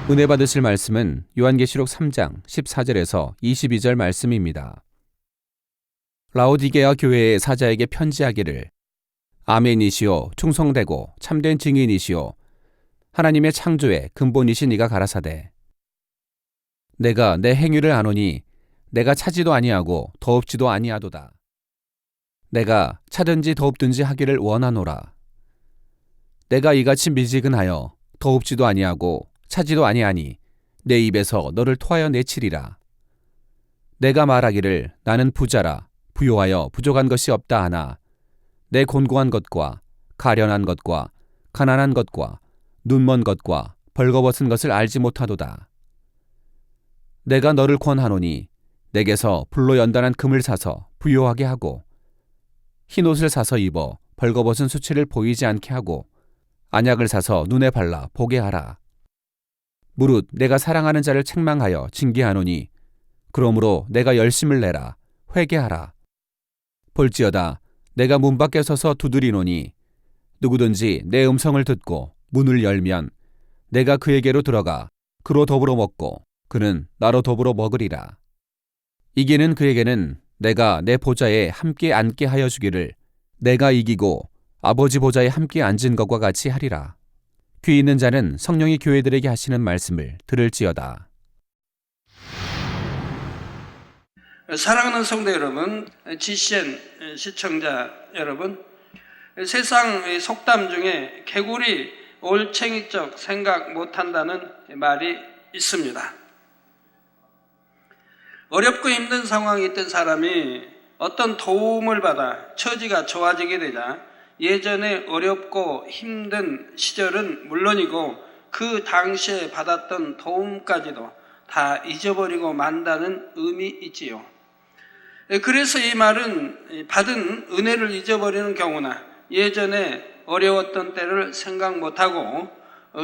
은혜 받으실 말씀은 요한계시록 3장 14절에서 22절 말씀입니다. 라오디게아 교회의 사자에게 편지하기를 아멘이시오 충성되고 참된 증인이시오 하나님의 창조의 근본이신 이가 가라사대 내가 내 행위를 아노니 내가 차지도 아니하고 더럽지도 아니하도다. 내가 차든지 더럽든지 하기를 원하노라. 내가 이같이 미지근하여 더럽지도 아니하고 차지도 아니하니 내 입에서 너를 토하여 내치리라. 내가 말하기를 나는 부자라 부요하여 부족한 것이 없다 하나 내 곤고한 것과 가련한 것과 가난한 것과 눈먼 것과 벌거벗은 것을 알지 못하도다. 내가 너를 권하노니 내게서 불로 연단한 금을 사서 부요하게 하고 흰옷을 사서 입어 벌거벗은 수치를 보이지 않게 하고 안약을 사서 눈에 발라 보게 하라. 무릇 내가 사랑하는 자를 책망하여 징계하노니 그러므로 내가 열심을 내라 회개하라. 볼지어다 내가 문 밖에 서서 두드리노니 누구든지 내 음성을 듣고 문을 열면 내가 그에게로 들어가 그로 더불어 먹고 그는 나로 더불어 먹으리라. 이기는 그에게는 내가 내 보좌에 함께 앉게 하여 주기를 내가 이기고 아버지 보좌에 함께 앉은 것과 같이 하리라. 귀 있는 자는 성령이 교회들에게 하시는 말씀을 들을지어다. 사랑하는 성도 여러분, GCN 시청자 여러분, 세상 속담 중에 개구리 올챙이적 생각 못한다는 말이 있습니다. 어렵고 힘든 상황에 있던 사람이 어떤 도움을 받아 처지가 좋아지게 되자 예전에 어렵고 힘든 시절은 물론이고 그 당시에 받았던 도움까지도 다 잊어버리고 만다는 의미 있지요. 그래서 이 말은 받은 은혜를 잊어버리는 경우나 예전에 어려웠던 때를 생각 못하고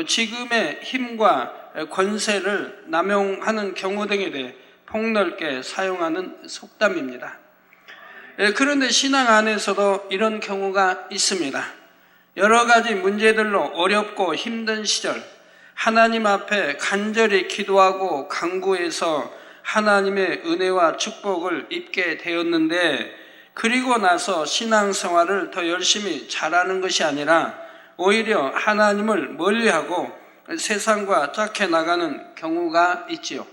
지금의 힘과 권세를 남용하는 경우 등에 대해 폭넓게 사용하는 속담입니다. 그런데 신앙 안에서도 이런 경우가 있습니다. 여러 가지 문제들로 어렵고 힘든 시절 하나님 앞에 간절히 기도하고 간구해서 하나님의 은혜와 축복을 입게 되었는데 그리고 나서 신앙생활을 더 열심히 잘하는 것이 아니라 오히려 하나님을 멀리하고 세상과 짝해 나가는 경우가 있지요.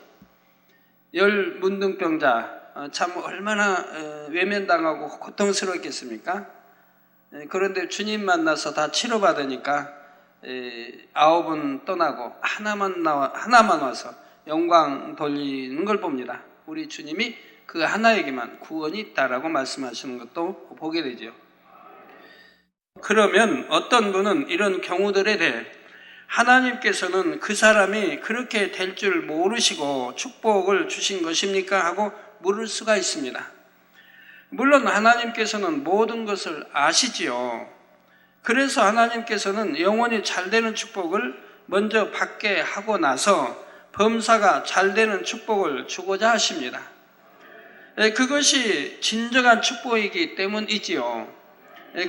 열문둥병자 참 얼마나 외면당하고 고통스러웠겠습니까? 그런데 주님 만나서 다 치료받으니까 9은 떠나고 하나만 와서 영광 돌리는 걸 봅니다. 우리 주님이 그 하나에게만 구원이 있다라고 말씀하시는 것도 보게 되죠. 그러면 어떤 분은 이런 경우들에 대해 하나님께서는 그 사람이 그렇게 될 줄 모르시고 축복을 주신 것입니까? 하고 물을 수가 있습니다. 물론 하나님께서는 모든 것을 아시지요. 그래서 하나님께서는 영원히 잘 되는 축복을 먼저 받게 하고 나서 범사가 잘 되는 축복을 주고자 하십니다. 그것이 진정한 축복이기 때문이지요.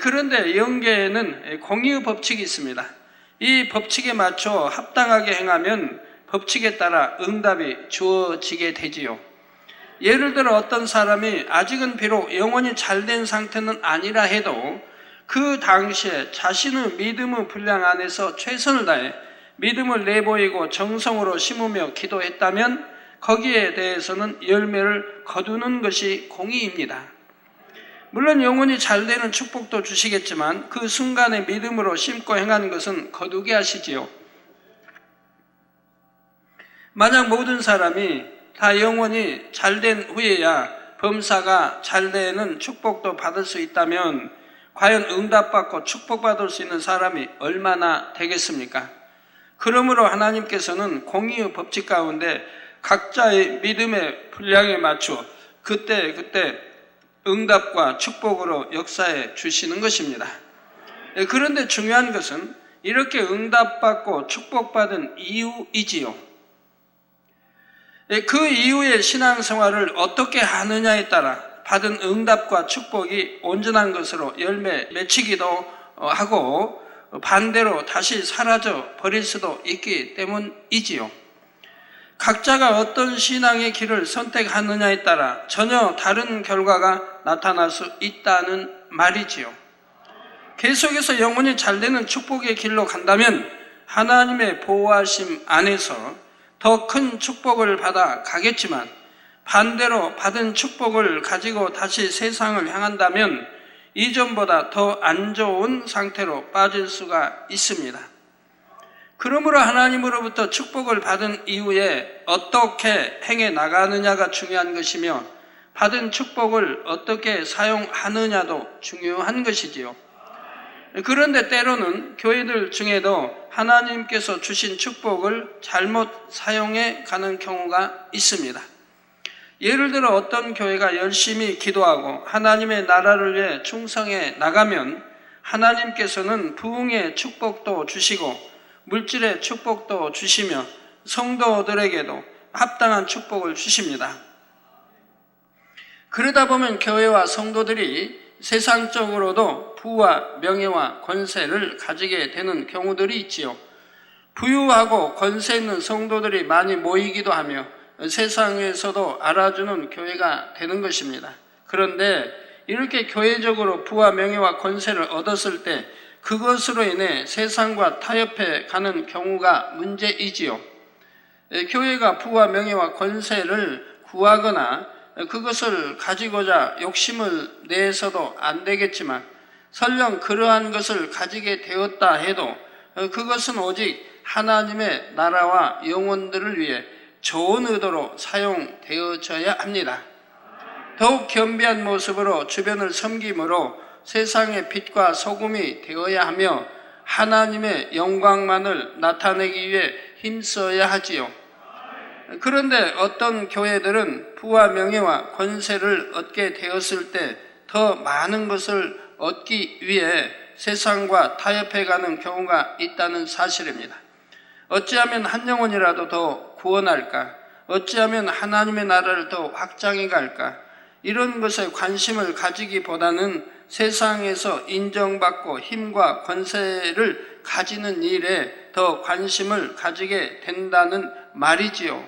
그런데 영계에는 공의의 법칙이 있습니다. 이 법칙에 맞춰 합당하게 행하면 법칙에 따라 응답이 주어지게 되지요. 예를 들어 어떤 사람이 아직은 비록 영원히 잘된 상태는 아니라 해도 그 당시에 자신의 믿음의 분량 안에서 최선을 다해 믿음을 내보이고 정성으로 심으며 기도했다면 거기에 대해서는 열매를 거두는 것이 공의입니다. 물론 영원히 잘 되는 축복도 주시겠지만 그 순간의 믿음으로 심고 행하는 것은 거두게 하시지요. 만약 모든 사람이 다 영원히 잘된 후에야 범사가 잘 되는 축복도 받을 수 있다면 과연 응답받고 축복받을 수 있는 사람이 얼마나 되겠습니까? 그러므로 하나님께서는 공의의 법칙 가운데 각자의 믿음의 분량에 맞춰 그때 응답과 축복으로 역사해 주시는 것입니다. 그런데 중요한 것은 이렇게 응답받고 축복받은 이유이지요. 그 이후의 신앙생활을 어떻게 하느냐에 따라 받은 응답과 축복이 온전한 것으로 열매 맺히기도 하고 반대로 다시 사라져 버릴 수도 있기 때문이지요. 각자가 어떤 신앙의 길을 선택하느냐에 따라 전혀 다른 결과가 나타날 수 있다는 말이지요. 계속해서 영혼이 잘되는 축복의 길로 간다면 하나님의 보호하심 안에서 더 큰 축복을 받아 가겠지만, 반대로 받은 축복을 가지고 다시 세상을 향한다면 이전보다 더 안 좋은 상태로 빠질 수가 있습니다. 그러므로 하나님으로부터 축복을 받은 이후에 어떻게 행해 나가느냐가 중요한 것이며, 받은 축복을 어떻게 사용하느냐도 중요한 것이지요. 그런데 때로는 교회들 중에도 하나님께서 주신 축복을 잘못 사용해 가는 경우가 있습니다. 예를 들어 어떤 교회가 열심히 기도하고 하나님의 나라를 위해 충성해 나가면 하나님께서는 부흥의 축복도 주시고 물질의 축복도 주시며 성도들에게도 합당한 축복을 주십니다. 그러다 보면 교회와 성도들이 세상적으로도 부와 명예와 권세를 가지게 되는 경우들이 있지요. 부유하고 권세 있는 성도들이 많이 모이기도 하며 세상에서도 알아주는 교회가 되는 것입니다. 그런데 이렇게 교회적으로 부와 명예와 권세를 얻었을 때 그것으로 인해 세상과 타협해 가는 경우가 문제이지요. 교회가 부와 명예와 권세를 구하거나 그것을 가지고자 욕심을 내서도 안 되겠지만, 설령 그러한 것을 가지게 되었다 해도 그것은 오직 하나님의 나라와 영혼들을 위해 좋은 의도로 사용되어져야 합니다. 더욱 겸비한 모습으로 주변을 섬김으로 세상의 빛과 소금이 되어야 하며 하나님의 영광만을 나타내기 위해 힘써야 하지요. 그런데 어떤 교회들은 부와 명예와 권세를 얻게 되었을 때 더 많은 것을 얻기 위해 세상과 타협해가는 경우가 있다는 사실입니다. 어찌하면 한 영혼이라도 더 구원할까? 어찌하면 하나님의 나라를 더 확장해 갈까? 이런 것에 관심을 가지기보다는 세상에서 인정받고 힘과 권세를 가지는 일에 더 관심을 가지게 된다는 말이지요.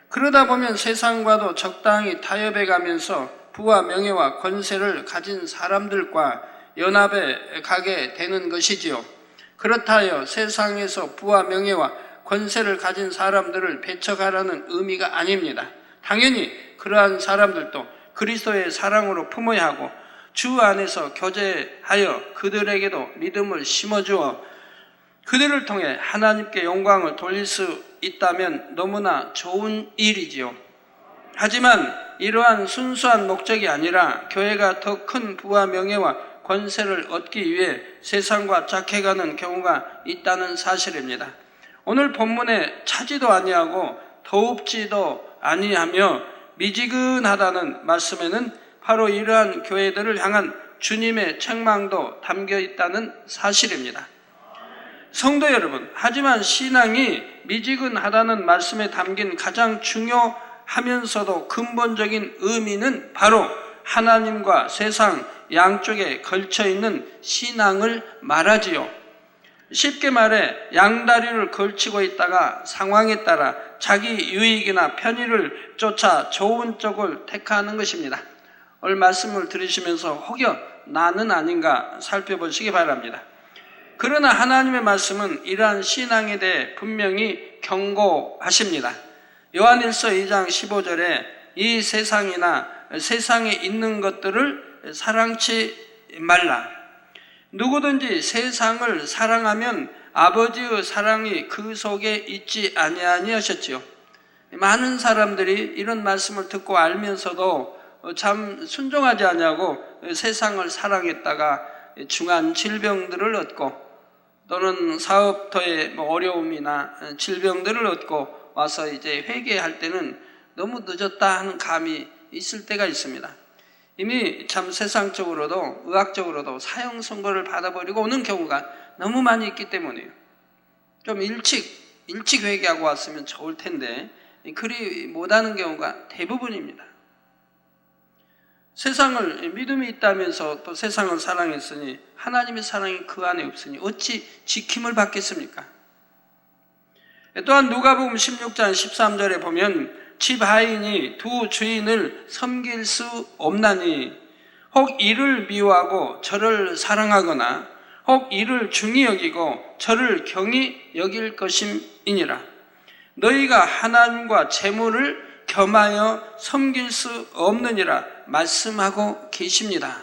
그러다 보면 세상과도 적당히 타협해 가면서 부와 명예와 권세를 가진 사람들과 연합해 가게 되는 것이지요. 그렇다 하여 세상에서 부와 명예와 권세를 가진 사람들을 배척하라는 의미가 아닙니다. 당연히 그러한 사람들도 그리스도의 사랑으로 품어야 하고 주 안에서 교제하여 그들에게도 믿음을 심어주어 그들을 통해 하나님께 영광을 돌릴 수 있다면 너무나 좋은 일이지요. 하지만 이러한 순수한 목적이 아니라 교회가 더 큰 부와 명예와 권세를 얻기 위해 세상과 짝해가는 경우가 있다는 사실입니다. 오늘 본문에 차지도 아니하고 더웁지도 아니하며 미지근하다는 말씀에는 바로 이러한 교회들을 향한 주님의 책망도 담겨 있다는 사실입니다. 성도 여러분, 하지만 신앙이 미지근하다는 말씀에 담긴 가장 중요하면서도 근본적인 의미는 바로 하나님과 세상 양쪽에 걸쳐 있는 신앙을 말하지요. 쉽게 말해 양다리를 걸치고 있다가 상황에 따라 자기 유익이나 편의를 쫓아 좋은 쪽을 택하는 것입니다. 오늘 말씀을 들으시면서 혹여 나는 아닌가 살펴보시기 바랍니다. 그러나 하나님의 말씀은 이러한 신앙에 대해 분명히 경고하십니다. 요한일서 2장 15절에 이 세상이나 세상에 있는 것들을 사랑치 말라. 누구든지 세상을 사랑하면 아버지의 사랑이 그 속에 있지 아니하니 하셨지요. 많은 사람들이 이런 말씀을 듣고 알면서도 참 순종하지 않냐고 세상을 사랑했다가 중한 질병들을 얻고 또는 사업터의 어려움이나 질병들을 얻고 와서 이제 회개할 때는 너무 늦었다 하는 감이 있을 때가 있습니다. 이미 참 세상적으로도 의학적으로도 사형 선고를 받아버리고 오는 경우가 너무 많이 있기 때문이에요. 좀 일찍 회개하고 왔으면 좋을 텐데 그리 못하는 경우가 대부분입니다. 세상을 믿음이 있다면서 또 세상을 사랑했으니 하나님의 사랑이 그 안에 없으니 어찌 지킴을 받겠습니까? 또한 누가복음 16장 13절에 보면 집 하인이 두 주인을 섬길 수 없나니 혹 이를 미워하고 저를 사랑하거나 혹 이를 중히 여기고 저를 경히 여길 것임이니라. 너희가 하나님과 재물을 겸하여 섬길 수 없느니라 말씀하고 계십니다.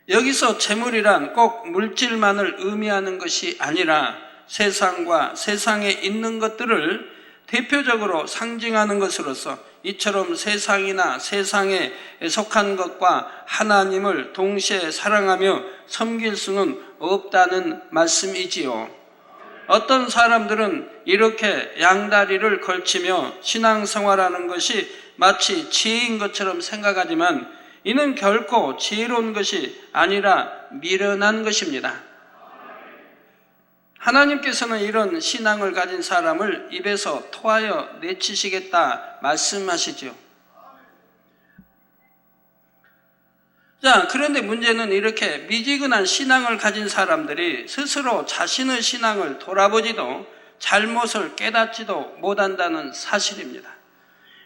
여기서 재물이란 꼭 물질만을 의미하는 것이 아니라 세상과 세상에 있는 것들을 대표적으로 상징하는 것으로서 이처럼 세상이나 세상에 속한 것과 하나님을 동시에 사랑하며 섬길 수는 없다는 말씀이지요. 어떤 사람들은 이렇게 양다리를 걸치며 신앙생활하는 것이 마치 지혜인 것처럼 생각하지만 이는 결코 지혜로운 것이 아니라 미련한 것입니다. 하나님께서는 이런 신앙을 가진 사람을 입에서 토하여 내치시겠다 말씀하시죠. 자, 그런데 문제는 이렇게 미지근한 신앙을 가진 사람들이 스스로 자신의 신앙을 돌아보지도 잘못을 깨닫지도 못한다는 사실입니다.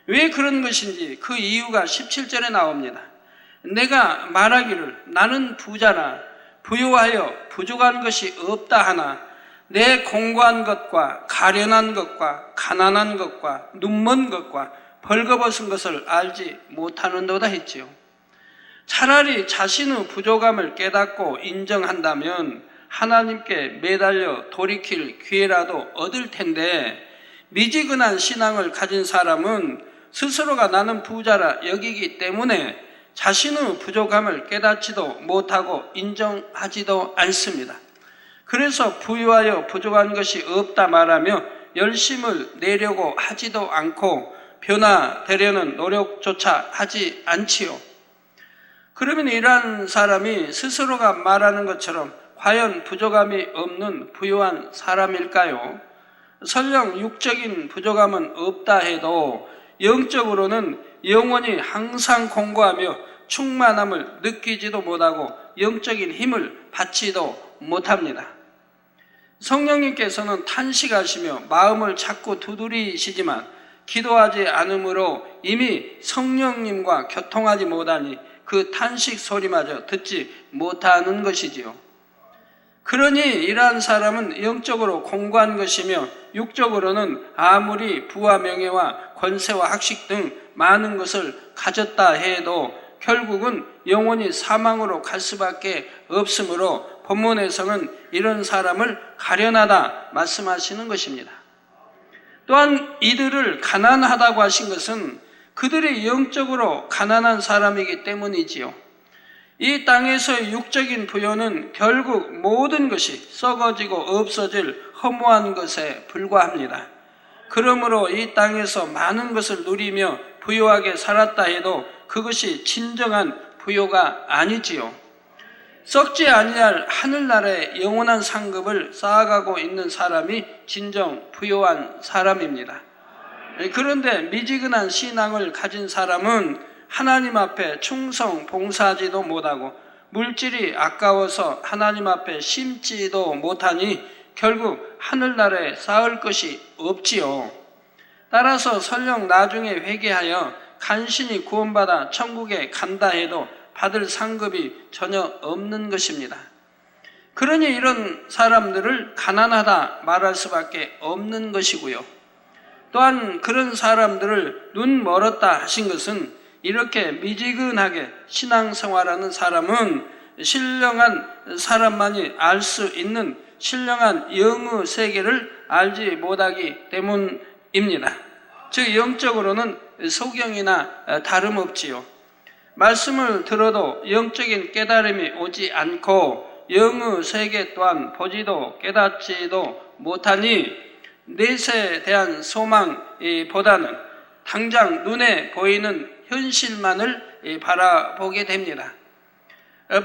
왜 그런 것인지 그 이유가 17절에 나옵니다. 내가 말하기를 나는 부자라 부유하여 부족한 것이 없다 하나 내 공고한 것과 가련한 것과 가난한 것과 눈먼 것과 벌거벗은 것을 알지 못하는도다 했지요. 차라리 자신의 부족함을 깨닫고 인정한다면 하나님께 매달려 돌이킬 기회라도 얻을 텐데 미지근한 신앙을 가진 사람은 스스로가 나는 부자라 여기기 때문에 자신의 부족함을 깨닫지도 못하고 인정하지도 않습니다. 그래서 부유하여 부족한 것이 없다 말하며 열심을 내려고 하지도 않고 변화되려는 노력조차 하지 않지요. 그러면 이러한 사람이 스스로가 말하는 것처럼 과연 부족함이 없는 부유한 사람일까요? 설령 육적인 부족함은 없다 해도 영적으로는 영원히 항상 공고하며 충만함을 느끼지도 못하고 영적인 힘을 받지도 못합니다. 성령님께서는 탄식하시며 마음을 자꾸 두드리시지만 기도하지 않으므로 이미 성령님과 교통하지 못하니 그 탄식 소리마저 듣지 못하는 것이지요. 그러니 이러한 사람은 영적으로 공고한 것이며 육적으로는 아무리 부와 명예와 권세와 학식 등 많은 것을 가졌다 해도 결국은 영원히 사망으로 갈 수밖에 없으므로 본문에서는 이런 사람을 가련하다 말씀하시는 것입니다. 또한 이들을 가난하다고 하신 것은 그들이 영적으로 가난한 사람이기 때문이지요. 이 땅에서의 육적인 부여는 결국 모든 것이 썩어지고 없어질 허무한 것에 불과합니다. 그러므로 이 땅에서 많은 것을 누리며 부유하게 살았다 해도 그것이 진정한 부요가 아니지요. 썩지 아니할 하늘나라의 영원한 상급을 쌓아가고 있는 사람이 진정 부요한 사람입니다. 그런데 미지근한 신앙을 가진 사람은 하나님 앞에 충성 봉사하지도 못하고 물질이 아까워서 하나님 앞에 심지도 못하니 결국 하늘나라에 쌓을 것이 없지요. 따라서 설령 나중에 회개하여 간신히 구원받아 천국에 간다 해도 받을 상급이 전혀 없는 것입니다. 그러니 이런 사람들을 가난하다 말할 수밖에 없는 것이고요. 또한 그런 사람들을 눈 멀었다 하신 것은 이렇게 미지근하게 신앙생활하는 사람은 신령한 사람만이 알 수 있는 신령한 영의 세계를 알지 못하기 때문입니다. 즉 영적으로는 소경이나 다름없지요. 말씀을 들어도 영적인 깨달음이 오지 않고 영의 세계 또한 보지도 깨닫지도 못하니 넷에 대한 소망보다는 당장 눈에 보이는 현실만을 바라보게 됩니다.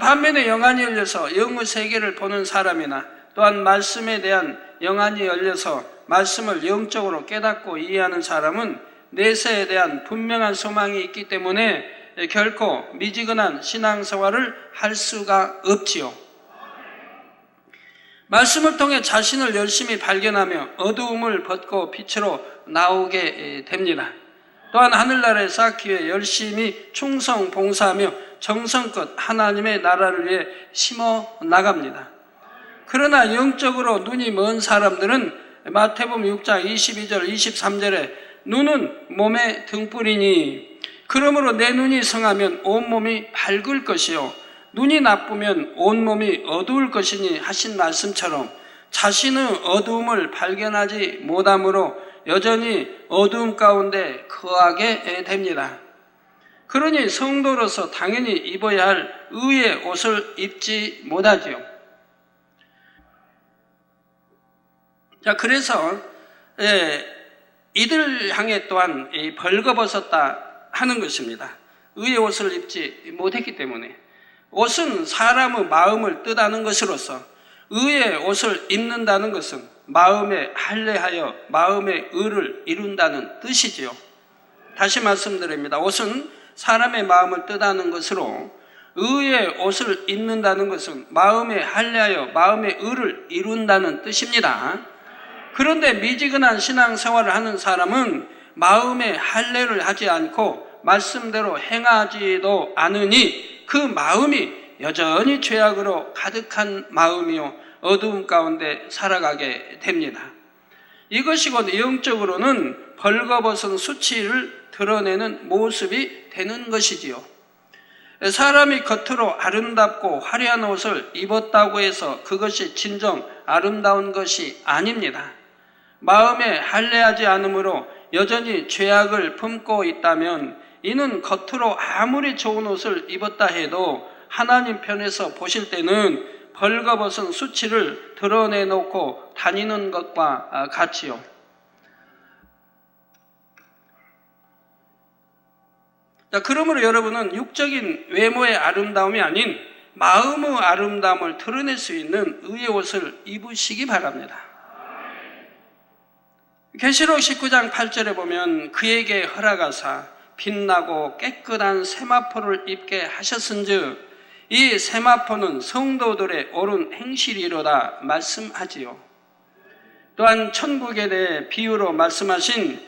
반면에 영안이 열려서 영의 세계를 보는 사람이나 또한 말씀에 대한 영안이 열려서 말씀을 영적으로 깨닫고 이해하는 사람은 내세에 대한 분명한 소망이 있기 때문에 결코 미지근한 신앙생활을 할 수가 없지요. 말씀을 통해 자신을 열심히 발견하며 어두움을 벗고 빛으로 나오게 됩니다. 또한 하늘나라에 쌓기 위해 열심히 충성 봉사하며 정성껏 하나님의 나라를 위해 심어 나갑니다. 그러나 영적으로 눈이 먼 사람들은 마태복음 6장 22절 23절에 눈은 몸의 등불이니 그러므로 내 눈이 성하면 온몸이 밝을 것이요 눈이 나쁘면 온몸이 어두울 것이니 하신 말씀처럼 자신의 어두움을 발견하지 못함으로 여전히 어두움 가운데 거하게 됩니다. 그러니 성도로서 당연히 입어야 할 의의 옷을 입지 못하지요. 자, 그래서 이들 향해 또한 벌거벗었다 하는 것입니다. 의의 옷을 입지 못했기 때문에. 옷은 사람의 마음을 뜻하는 것으로서 의의 옷을 입는다는 것은 마음에 할례하여 마음의 의를 이룬다는 뜻이지요. 다시 말씀드립니다. 옷은 사람의 마음을 뜻하는 것으로 의의 옷을 입는다는 것은 마음에 할례하여 마음의 의를 이룬다는 뜻입니다. 그런데 미지근한 신앙생활을 하는 사람은 마음에 할례를 하지 않고 말씀대로 행하지도 않으니 그 마음이 여전히 죄악으로 가득한 마음이요 어두움 가운데 살아가게 됩니다. 이것이 곧 영적으로는 벌거벗은 수치를 드러내는 모습이 되는 것이지요. 사람이 겉으로 아름답고 화려한 옷을 입었다고 해서 그것이 진정 아름다운 것이 아닙니다. 마음에 할례하지 않으므로 여전히 죄악을 품고 있다면 이는 겉으로 아무리 좋은 옷을 입었다 해도 하나님 편에서 보실 때는 벌거벗은 수치를 드러내놓고 다니는 것과 같지요. 자, 그러므로 여러분은 육적인 외모의 아름다움이 아닌 마음의 아름다움을 드러낼 수 있는 의의 옷을 입으시기 바랍니다. 계시록 19장 8절에 보면 그에게 허락하사 빛나고 깨끗한 세마포를 입게 하셨은즉 이 세마포는 성도들의 옳은 행실이로다 말씀하지요. 또한 천국에 대해 비유로 말씀하신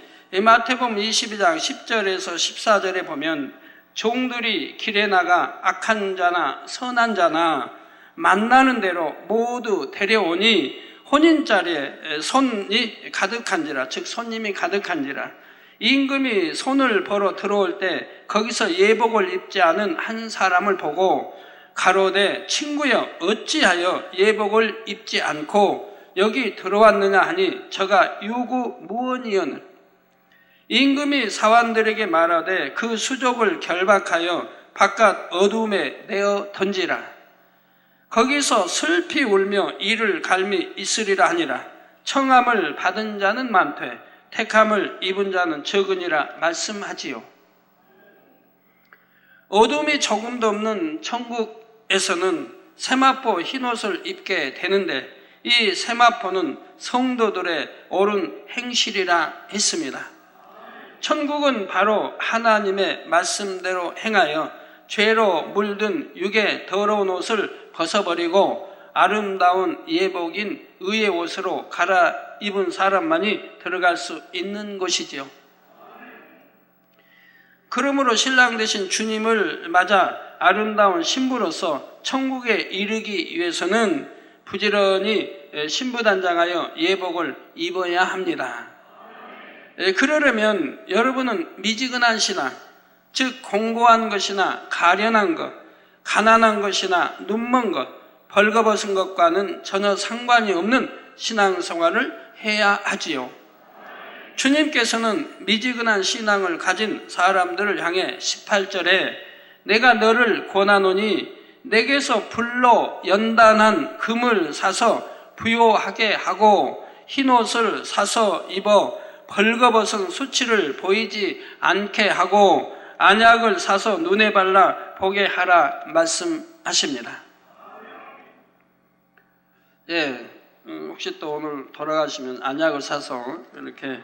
마태복음 22장 10절에서 14절에 보면 종들이 길에 나가 악한 자나 선한 자나 만나는 대로 모두 데려오니 혼인자리에 손이 가득한지라, 즉 손님이 가득한지라. 임금이 손을 벌어 들어올 때 거기서 예복을 입지 않은 한 사람을 보고 가로되 친구여 어찌하여 예복을 입지 않고 여기 들어왔느냐 하니 저가 유구무원이여는 임금이 사환들에게 말하되 그 수족을 결박하여 바깥 어두움에 내어 던지라. 거기서 슬피 울며 이를 갈미 있으리라 하니라. 청함을 받은 자는 많되 택함을 입은 자는 적으니라 말씀하지요. 어둠이 조금도 없는 천국에서는 세마포 흰옷을 입게 되는데 이 세마포는 성도들의 옳은 행실이라 했습니다. 천국은 바로 하나님의 말씀대로 행하여 죄로 물든 육의 더러운 옷을 벗어버리고 아름다운 예복인 의의 옷으로 갈아입은 사람만이 들어갈 수 있는 곳이지요. 그러므로 신랑 되신 주님을 맞아 아름다운 신부로서 천국에 이르기 위해서는 부지런히 신부단장하여 예복을 입어야 합니다. 그러려면 여러분은 미지근한 신앙, 즉 공고한 것이나 가련한 것, 가난한 것이나 눈먼 것, 벌거벗은 것과는 전혀 상관이 없는 신앙생활을 해야 하지요. 주님께서는 미지근한 신앙을 가진 사람들을 향해 18절에 내가 너를 권하노니 내게서 불로 연단한 금을 사서 부요하게 하고 흰옷을 사서 입어 벌거벗은 수치를 보이지 않게 하고 안약을 사서 눈에 발라 보게 하라 말씀하십니다. 예, 혹시 또 오늘 돌아가시면 안약을 사서 이렇게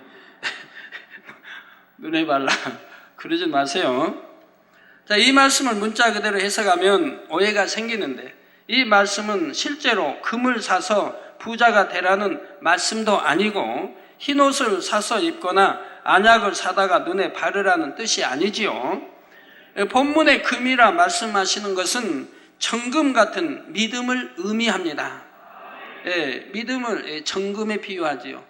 눈에 발라 그러지 마세요. 자, 이 말씀을 문자 그대로 해석하면 오해가 생기는데 이 말씀은 실제로 금을 사서 부자가 되라는 말씀도 아니고 흰옷을 사서 입거나 안약을 사다가 눈에 바르라는 뜻이 아니지요. 본문의 금이라 말씀하시는 것은 정금 같은 믿음을 의미합니다. 믿음을 정금에 비유하지요.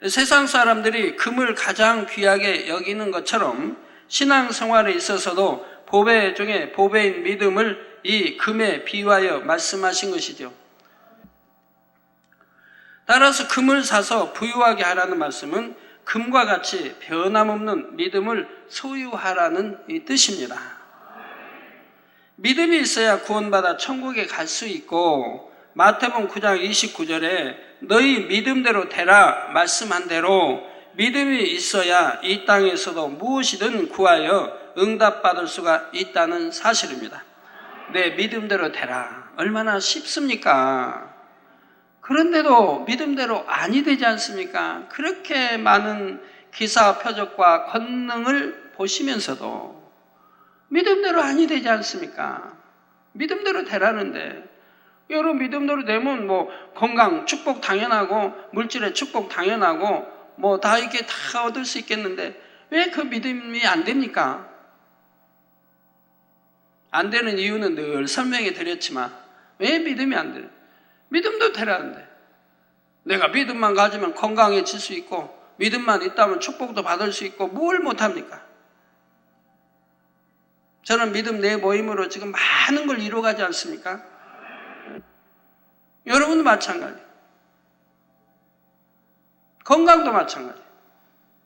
세상 사람들이 금을 가장 귀하게 여기는 것처럼 신앙생활에 있어서도 보배 중에 보배인 믿음을 이 금에 비유하여 말씀하신 것이죠. 따라서 금을 사서 부유하게 하라는 말씀은 금과 같이 변함없는 믿음을 소유하라는 이 뜻입니다. 믿음이 있어야 구원받아 천국에 갈 수 있고, 마태복음 9장 29절에 너희 믿음대로 되라 말씀한 대로 믿음이 있어야 이 땅에서도 무엇이든 구하여 응답받을 수가 있다는 사실입니다. 내 믿음대로 되라. 얼마나 쉽습니까? 그런데도 믿음대로 아니 되지 않습니까? 그렇게 많은 기사 표적과 권능을 보시면서도 믿음대로 아니 되지 않습니까? 믿음대로 되라는데, 여러분 믿음대로 되면 뭐 건강 축복 당연하고 물질의 축복 당연하고 뭐 다 이렇게 다 얻을 수 있겠는데 왜 그 믿음이 안 됩니까? 안 되는 이유는 늘 설명해 드렸지만 왜 믿음이 안 되는? 믿음도 되라는데, 내가 믿음만 가지면 건강해질 수 있고 믿음만 있다면 축복도 받을 수 있고 뭘 못합니까? 저는 믿음 내 모임으로 지금 많은 걸 이루어가지 않습니까? 여러분도 마찬가지, 건강도 마찬가지,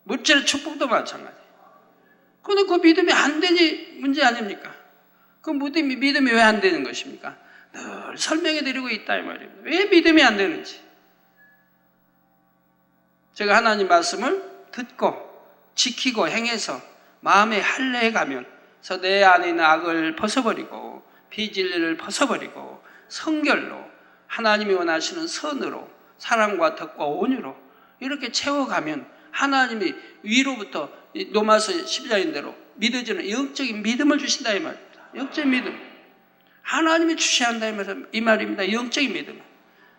물질의 축복도 마찬가지. 그런데 그 믿음이 안 되니 문제 아닙니까? 그 믿음이 왜 안 되는 것입니까? 늘 설명해 드리고 있다 이 말입니다. 왜 믿음이 안 되는지. 제가 하나님 말씀을 듣고 지키고 행해서 마음에 할례해 가면서 내 안에 있는 악을 벗어버리고 비진리를 벗어버리고 성결로 하나님이 원하시는 선으로 사랑과 덕과 온유로 이렇게 채워가면 하나님이 위로부터 로마서 12장인 대로 믿어지는 영적인 믿음을 주신다 이 말입니다. 영적인 믿음. 하나님이 주셔야 한다 이 말입니다. 영적인 믿음.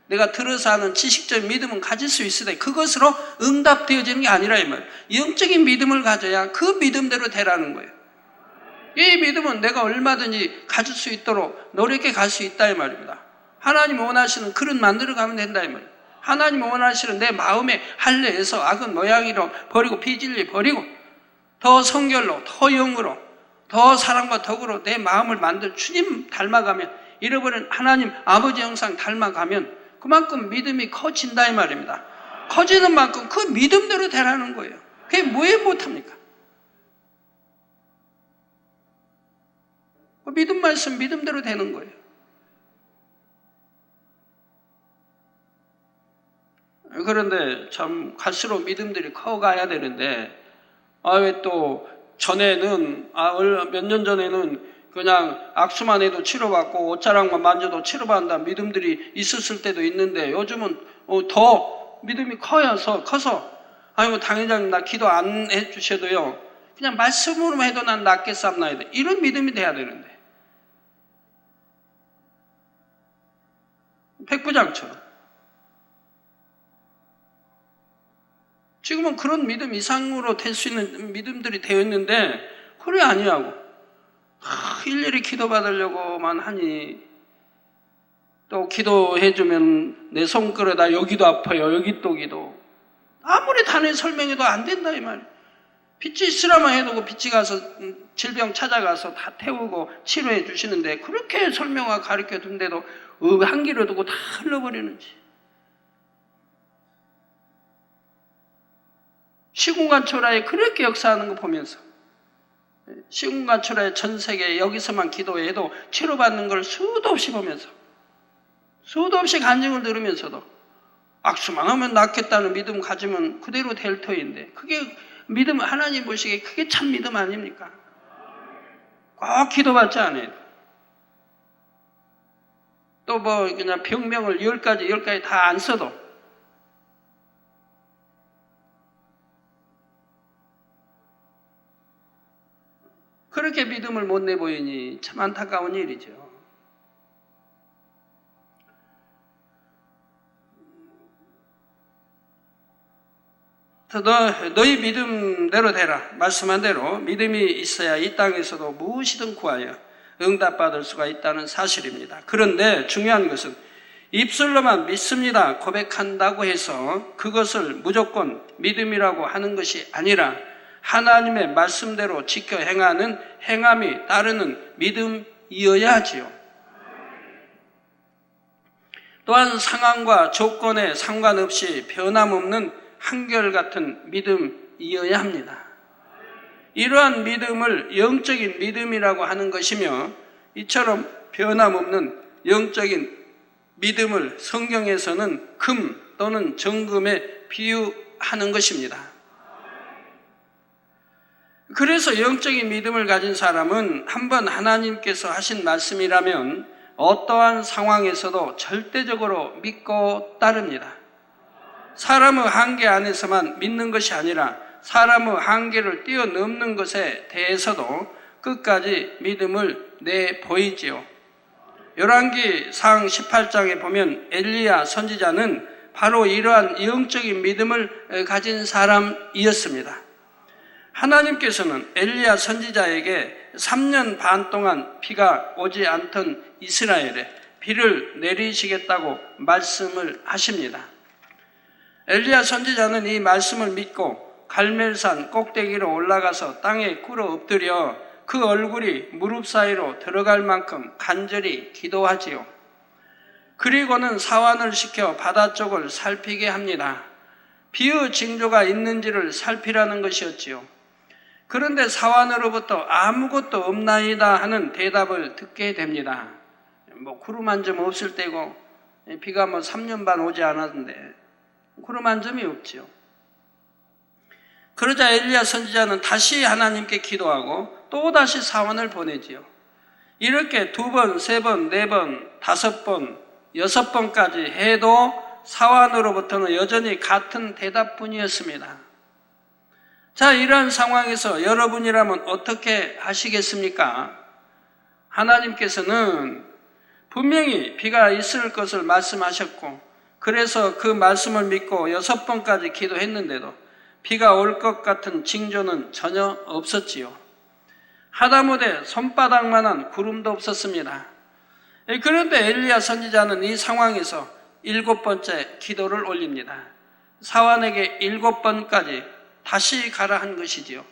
내가 들어서 하는 지식적인 믿음은 가질 수 있으되 그것으로 응답되어지는 게 아니라 이 말이에요. 영적인 믿음을 가져야 그 믿음대로 되라는 거예요. 이 믿음은 내가 얼마든지 가질 수 있도록 노력해 갈 수 있다 이 말입니다. 하나님 원하시는 그릇 만들어 가면 된다 이 말이에요. 하나님 원하시는 내 마음의 할례에서 악은 모양이로 버리고 비진리 버리고 더 성결로 더 영으로 더 사랑과 덕으로 내 마음을 만들 주님 닮아가면, 잃어버린 하나님 아버지 형상 닮아가면 그만큼 믿음이 커진다 이 말입니다. 커지는 만큼 그 믿음대로 되라는 거예요. 그게 왜 못합니까? 그 믿음만 있으면 믿음대로 되는 거예요. 그런데 참 갈수록 믿음들이 커가야 되는데, 왜 또 전에는 몇 년 전에는 그냥 악수만 해도 치료받고 옷자락만 만져도 치료받는다 믿음들이 있었을 때도 있는데, 요즘은 더 믿음이 커서 아이고 당회장님 나 기도 안 해주셔도요 그냥 말씀으로만 해도 난 낫겠사옵나이다, 이런 믿음이 돼야 되는데, 백부장처럼 지금은 그런 믿음 이상으로 될 수 있는 믿음들이 되어 있는데 그래 아니하고 일일이 기도받으려고만 하니, 또 기도해주면 내 손가락에다 여기도 아파요 여기 또 기도, 아무리 단에 설명해도 안 된다 이 말이에요. 빛이 있으라만 해두고 빛이 가서 질병 찾아가서 다 태우고 치료해 주시는데 그렇게 설명하고 가르쳐 둔데도 한 길을 두고 다 흘러버리는지. 시공간초라에 그렇게 역사하는 거 보면서, 시공간초라에 전 세계 여기서만 기도해도 치료받는 걸 수도 없이 보면서, 수도 없이 간증을 들으면서도 악수만 하면 낫겠다는 믿음 가지면 그대로 될 터인데, 그게 믿음, 하나님 보시기에 그게 참 믿음 아닙니까? 꼭 기도받지 않아도, 또 뭐 그냥 병명을 10가지 다 안 써도 그렇게 믿음을 못 내보이니 참 안타까운 일이죠. 너희 믿음대로 되라. 말씀한 대로 믿음이 있어야 이 땅에서도 무엇이든 구하여 응답받을 수가 있다는 사실입니다. 그런데 중요한 것은 입술로만 믿습니다 고백한다고 해서 그것을 무조건 믿음이라고 하는 것이 아니라 하나님의 말씀대로 지켜 행하는 행함이 따르는 믿음이어야 하지요. 또한 상황과 조건에 상관없이 변함없는 한결같은 믿음이어야 합니다. 이러한 믿음을 영적인 믿음이라고 하는 것이며 이처럼 변함없는 영적인 믿음을 성경에서는 금 또는 정금에 비유하는 것입니다. 그래서 영적인 믿음을 가진 사람은 한번 하나님께서 하신 말씀이라면 어떠한 상황에서도 절대적으로 믿고 따릅니다. 사람의 한계 안에서만 믿는 것이 아니라 사람의 한계를 뛰어넘는 것에 대해서도 끝까지 믿음을 내보이지요. 열왕기상 18장에 보면 엘리야 선지자는 바로 이러한 영적인 믿음을 가진 사람이었습니다. 하나님께서는 엘리야 선지자에게 3년 반 동안 비가 오지 않던 이스라엘에 비를 내리시겠다고 말씀을 하십니다. 엘리야 선지자는 이 말씀을 믿고 갈멜산 꼭대기로 올라가서 땅에 꿇어 엎드려 그 얼굴이 무릎 사이로 들어갈 만큼 간절히 기도하지요. 그리고는 사환을 시켜 바다 쪽을 살피게 합니다. 비의 징조가 있는지를 살피라는 것이었지요. 그런데 사환으로부터 아무것도 없나이다 하는 대답을 듣게 됩니다. 구름 한 점 없을 때고 비가 3년 반 오지 않았는데 구름 한 점이 없지요. 그러자 엘리야 선지자는 다시 하나님께 기도하고 또다시 사환을 보내지요. 이렇게 2번, 3번, 4번, 5번, 6번까지 해도 사환으로부터는 여전히 같은 대답뿐이었습니다. 자, 이러한 상황에서 여러분이라면 어떻게 하시겠습니까? 하나님께서는 분명히 비가 있을 것을 말씀하셨고 그래서 그 말씀을 믿고 6번까지 기도했는데도 비가 올 것 같은 징조는 전혀 없었지요. 하다못해 손바닥만한 구름도 없었습니다. 그런데 엘리야 선지자는 이 상황에서 7번째 기도를 올립니다. 사환에게 7번까지 다시 가라 한 것이지요.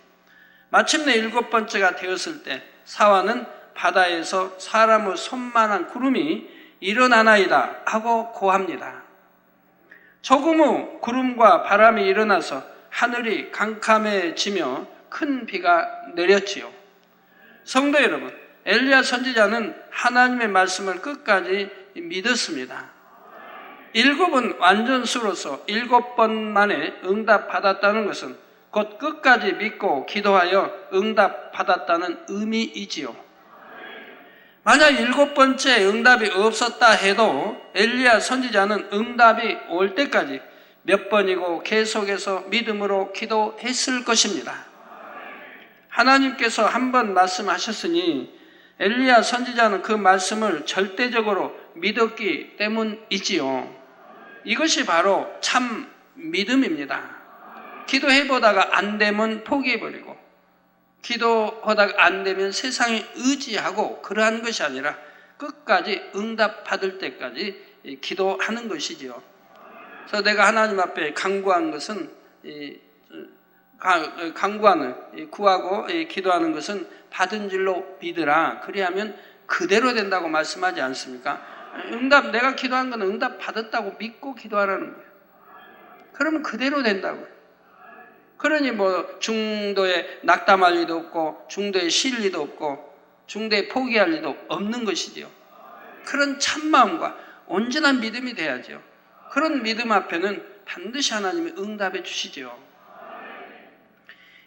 마침내 7번째가 되었을 때 사환은 바다에서 사람의 손만한 구름이 일어나나이다 하고 고합니다. 조금 후 구름과 바람이 일어나서 하늘이 캄캄해지며 큰 비가 내렸지요. 성도 여러분, 엘리야 선지자는 하나님의 말씀을 끝까지 믿었습니다. 7은 완전수로서 7번 만에 응답받았다는 것은 곧 끝까지 믿고 기도하여 응답받았다는 의미이지요. 만약 7번째 응답이 없었다 해도 엘리야 선지자는 응답이 올 때까지 몇 번이고 계속해서 믿음으로 기도했을 것입니다. 하나님께서 한 번 말씀하셨으니 엘리야 선지자는 그 말씀을 절대적으로 믿었기 때문이지요. 이것이 바로 참 믿음입니다. 기도해보다가 안 되면 포기해버리고 기도하다가 안 되면 세상에 의지하고 그러한 것이 아니라 끝까지 응답받을 때까지 기도하는 것이지요. 그래서 내가 하나님 앞에 간구한 것은 구하고 기도하는 것은 받은 줄로 믿으라. 그리하면 그대로 된다고 말씀하지 않습니까? 내가 기도한 건 응답 받았다고 믿고 기도하라는 거예요. 그러면 그대로 된다고요. 그러니 중도에 낙담할 리도 없고 중도에 쉴 리도 없고 중도에 포기할 리도 없는 것이지요. 그런 참마음과 온전한 믿음이 돼야죠. 그런 믿음 앞에는 반드시 하나님이 응답해 주시죠.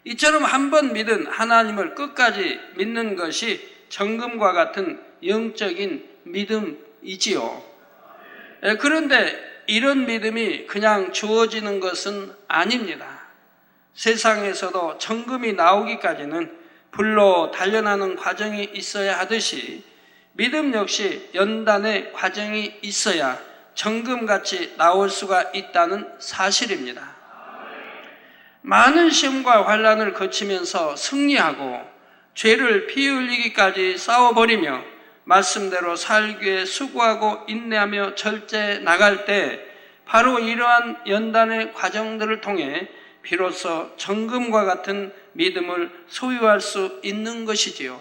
이처럼 한 번 믿은 하나님을 끝까지 믿는 것이 정금과 같은 영적인 믿음이지요. 그런데 이런 믿음이 그냥 주어지는 것은 아닙니다. 세상에서도 정금이 나오기까지는 불로 단련하는 과정이 있어야 하듯이 믿음 역시 연단의 과정이 있어야 정금같이 나올 수가 있다는 사실입니다. 많은 시험과 환난을 거치면서 승리하고 죄를 피 흘리기까지 싸워버리며 말씀대로 살기 위해 수고하고 인내하며 절제해 나갈 때 바로 이러한 연단의 과정들을 통해 비로소 정금과 같은 믿음을 소유할 수 있는 것이지요.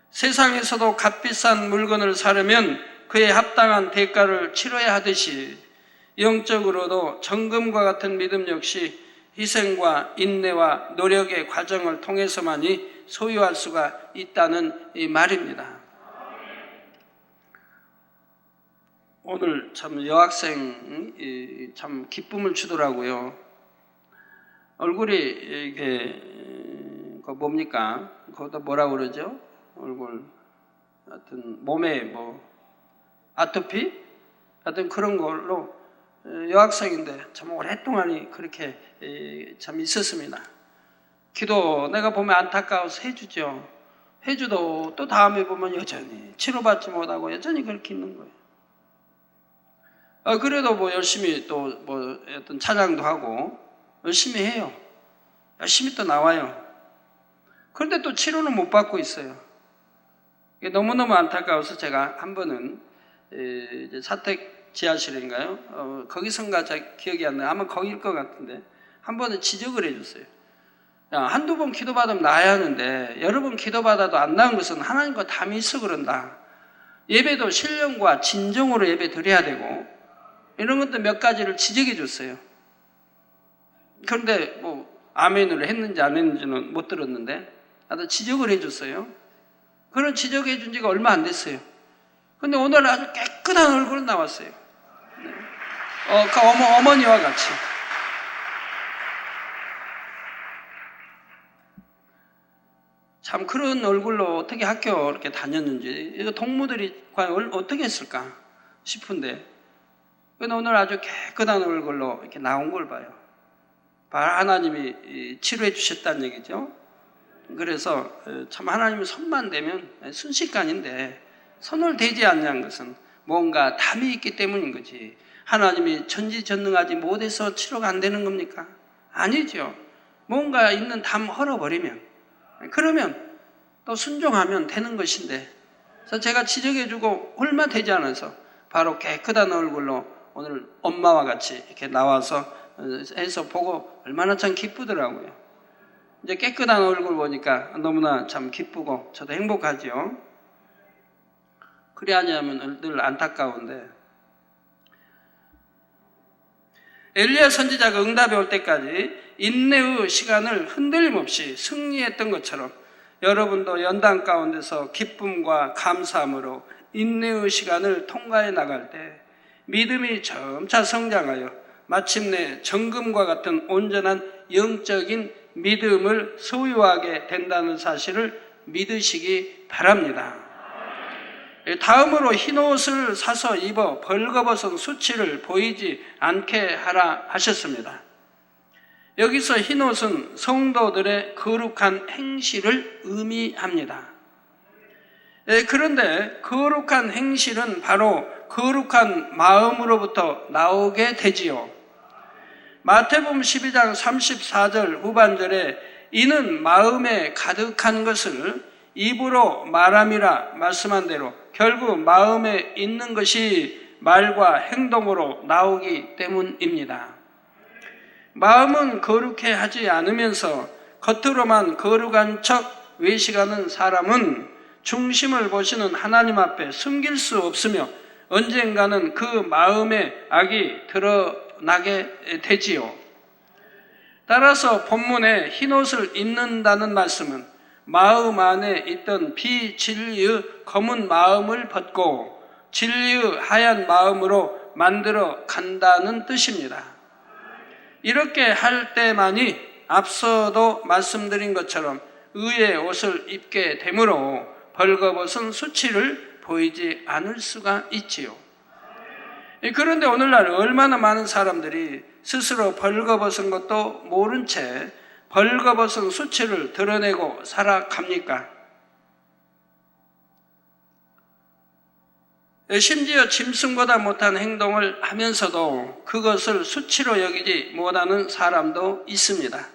세상에서도 값비싼 물건을 사려면 그에 합당한 대가를 치러야 하듯이 영적으로도 정금과 같은 믿음 역시 희생과 인내와 노력의 과정을 통해서만이 소유할 수가 있다는 이 말입니다. 오늘 참 여학생이 참 기쁨을 주더라고요. 얼굴이 이게 뭡니까? 그것도 뭐라 그러죠? 얼굴 하여튼 몸에 뭐 아토피? 하여튼 그런 걸로 여학생인데 참 오랫동안이 그렇게 참 있었습니다. 기도 내가 보면 안타까워서 해주죠. 해주도 또 다음에 보면 여전히 치료받지 못하고 여전히 그렇게 있는 거예요. 그래도 뭐 열심히 또 뭐 어떤 찬양도 하고 열심히 해요. 열심히 또 나와요. 그런데 또 치료는 못 받고 있어요. 너무너무 안타까워서 제가 한 번은 이제 사택 지하실인가요? 거기선가 잘 기억이 안 나요. 아마 거기일 것 같은데 한 번은 지적을 해줬어요. 야, 한두 번 기도받으면 나아야 하는데 여러 번 기도받아도 안 나은 것은 하나님과 담이 있어 그런다. 예배도 신령과 진정으로 예배 드려야 되고 이런 것도 몇 가지를 지적해 줬어요. 그런데 뭐 아멘을 했는지 안 했는지는 못 들었는데 나도 지적을 해줬어요. 그런 지적해 준 지가 얼마 안 됐어요. 근데 오늘 아주 깨끗한 얼굴로 나왔어요. 네. 그 어머니와 같이. 참 그런 얼굴로 어떻게 학교 이렇게 다녔는지 이거 동무들이 과연 어떻게 했을까 싶은데 근데 오늘 아주 깨끗한 얼굴로 이렇게 나온 걸 봐요. 하나님이 치료해 주셨다는 얘기죠. 그래서 참 하나님의 손만 대면 순식간인데 손을 대지 않는 것은 뭔가 담이 있기 때문인 거지. 하나님이 전지전능하지 못해서 치료가 안 되는 겁니까? 아니죠. 뭔가 있는 담 헐어버리면 그러면 또 순종하면 되는 것인데 그래서 제가 지적해주고 얼마 되지 않아서 바로 깨끗한 얼굴로 오늘 엄마와 같이 이렇게 나와서 해서 보고 얼마나 참 기쁘더라고요. 이제 깨끗한 얼굴 보니까 너무나 참 기쁘고 저도 행복하죠. 그래 아니하면 늘 안타까운데 엘리야 선지자가 응답이 올 때까지 인내의 시간을 흔들림 없이 승리했던 것처럼 여러분도 연단 가운데서 기쁨과 감사함으로 인내의 시간을 통과해 나갈 때 믿음이 점차 성장하여 마침내 정금과 같은 온전한 영적인 믿음을 소유하게 된다는 사실을 믿으시기 바랍니다. 다음으로 흰옷을 사서 입어 벌거벗은 수치를 보이지 않게 하라 하셨습니다. 여기서 흰옷은 성도들의 거룩한 행실을 의미합니다. 그런데 거룩한 행실은 바로 거룩한 마음으로부터 나오게 되지요. 마태복음 12장 34절 후반절에 이는 마음에 가득한 것을 입으로 말함이라 말씀한 대로 결국 마음에 있는 것이 말과 행동으로 나오기 때문입니다. 마음은 거룩해 하지 않으면서 겉으로만 거룩한 척 외식하는 사람은 중심을 보시는 하나님 앞에 숨길 수 없으며 언젠가는 그 마음의 악이 드러나게 되지요. 따라서 본문에 흰옷을 입는다는 말씀은 마음 안에 있던 비진리의 검은 마음을 벗고 진리의 하얀 마음으로 만들어 간다는 뜻입니다. 이렇게 할 때만이 앞서도 말씀드린 것처럼 의의 옷을 입게 되므로 벌거벗은 수치를 보이지 않을 수가 있지요. 그런데 오늘날 얼마나 많은 사람들이 스스로 벌거벗은 것도 모른 채 벌거벗은 수치를 드러내고 살아갑니까? 심지어 짐승보다 못한 행동을 하면서도 그것을 수치로 여기지 못하는 사람도 있습니다.